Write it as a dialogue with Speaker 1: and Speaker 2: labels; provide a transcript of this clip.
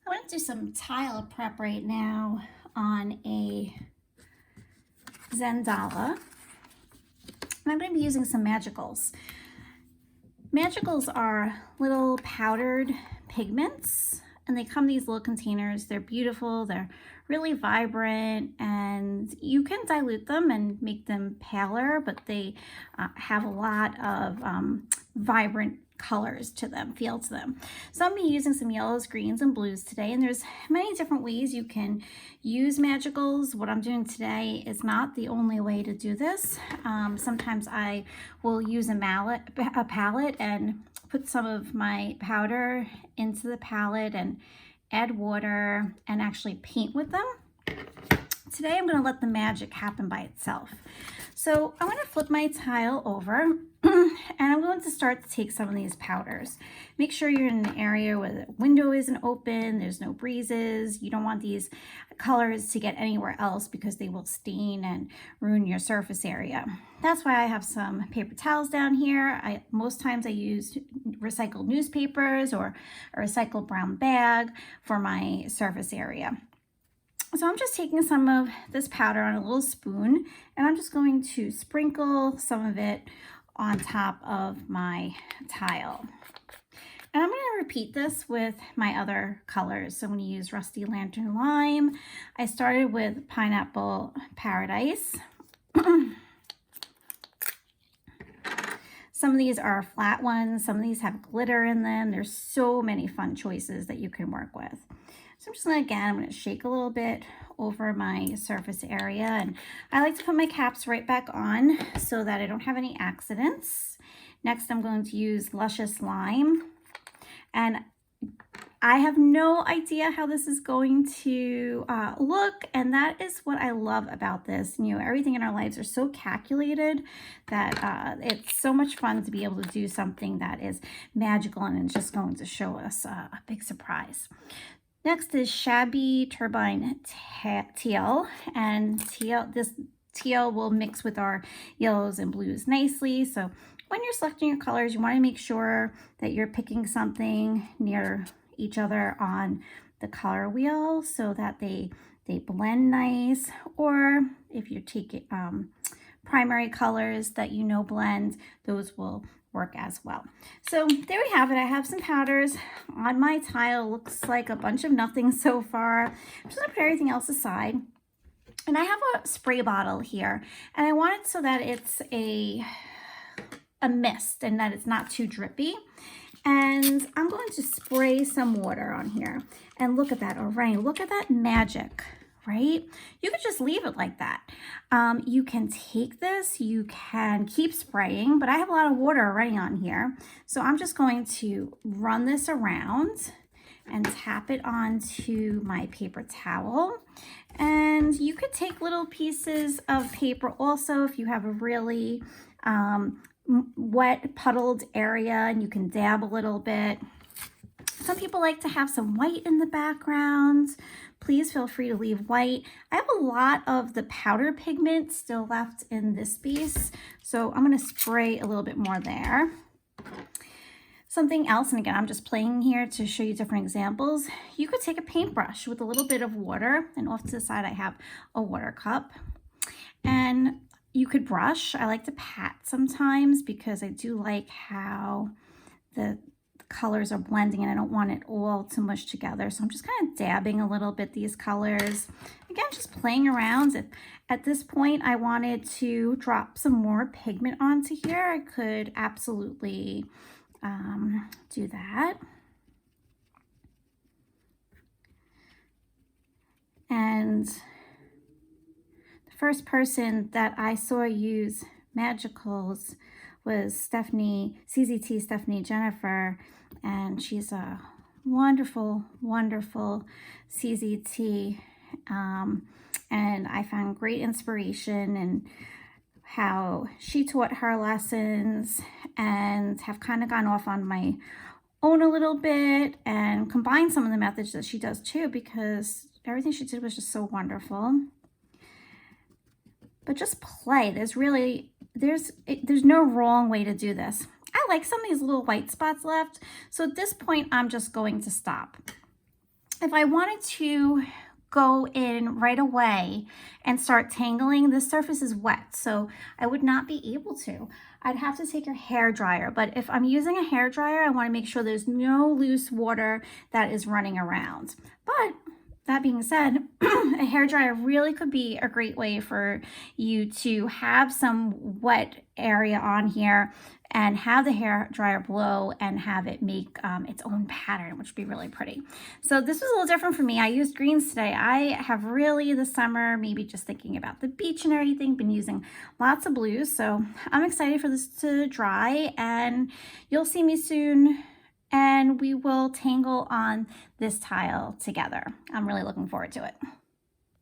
Speaker 1: I want to do some tile prep right now on a Zendala. And I'm going to be using some magicals. Magicals are little powdered pigments, and they come in these little containers. They're beautiful, they're really vibrant, and you can dilute them and make them paler, but they have a lot of vibrant colors to them, feel to them. So I'm going to be using some yellows, greens, and blues today, and there's many different ways you can use magicals. What I'm doing today is not the only way to do this. Sometimes I will use a palette and put some of my powder into the palette and add water and actually paint with them. Today I'm going to let the magic happen by itself. So I'm going to flip my tile over and I'm going to start to take some of these powders. Make sure you're in an area where the window isn't open, there's no breezes. You don't want these colors to get anywhere else because they will stain and ruin your surface area. That's why I have some paper towels down here. Most times I use recycled newspapers or a recycled brown bag for my surface area. So I'm just taking some of this powder on a little spoon and I'm just going to sprinkle some of it on top of my tile. And I'm going to repeat this with my other colors. So I'm going to use Rusty Lantern Lime. I started with Pineapple Paradise. Some of these are flat ones. Some of these have glitter in them. There's so many fun choices that you can work with. So I'm just going to, again, I'm going to shake a little bit over my surface area. And I like to put my caps right back on so that I don't have any accidents. Next, I'm going to use Luscious Lime. And I have no idea how this is going to look, and that is what I love about this. You know, everything in our lives are so calculated that it's so much fun to be able to do something that is magical and it's just going to show us a big surprise. Next is Shabby Turbine Teal, and this teal will mix with our yellows and blues nicely. So when you're selecting your colors, you want to make sure that you're picking something near each other on the color wheel so that they blend nice. Or if you take primary colors that you know blend, those will work as well. So there we have it. I have some powders on my tile. Looks like a bunch of nothing so far. I'm just gonna put everything else aside. And I have a spray bottle here, and I want it so that it's a mist and that it's not too drippy. And I'm going to spray some water on here. And look at that already. Look at that magic, right? You could just leave it like that. You can take this, you can keep spraying, but I have a lot of water already on here. So I'm just going to run this around and tap it onto my paper towel. And you could take little pieces of paper also if you have a really wet puddled area, and you can dab a little bit. Some people like to have some white in the background. Please feel free to leave white. I have a lot of the powder pigment still left in this piece, so I'm going to spray a little bit more there. Something else, and again, I'm just playing here to show you different examples. You could take a paintbrush with a little bit of water, and off to the side I have a water cup. And you could brush. I like to pat sometimes because I do like how the colors are blending and I don't want it all to mush together. So I'm just kind of dabbing a little bit these colors. Again, just playing around. If at this point I wanted to drop some more pigment onto here, I could absolutely do that. And first person that I saw use magicals was Stephanie, CZT Stephanie Jennifer, and she's a wonderful, wonderful CZT, and I found great inspiration in how she taught her lessons, and have kind of gone off on my own a little bit and combined some of the methods that she does too, because everything she did was just so wonderful. But just play. There's no wrong way to do this. I like some of these little white spots left, so at this point I'm just going to stop. if I wanted to go in right away and start tangling, this surface is wet, so I would not be able to. I'd have to take a hair dryer, but if I'm using a hair dryer, I want to make sure there's no loose water that is running around. But that being said, a hair dryer really could be a great way for you to have some wet area on here and have the hair dryer blow and have it make its own pattern, which would be really pretty. So this was a little different for me. I used greens today. I have really this summer, maybe just thinking about the beach and everything, been using lots of blues. So I'm excited for this to dry, and you'll see me soon and we will tangle on this tile together. I'm really looking forward to it.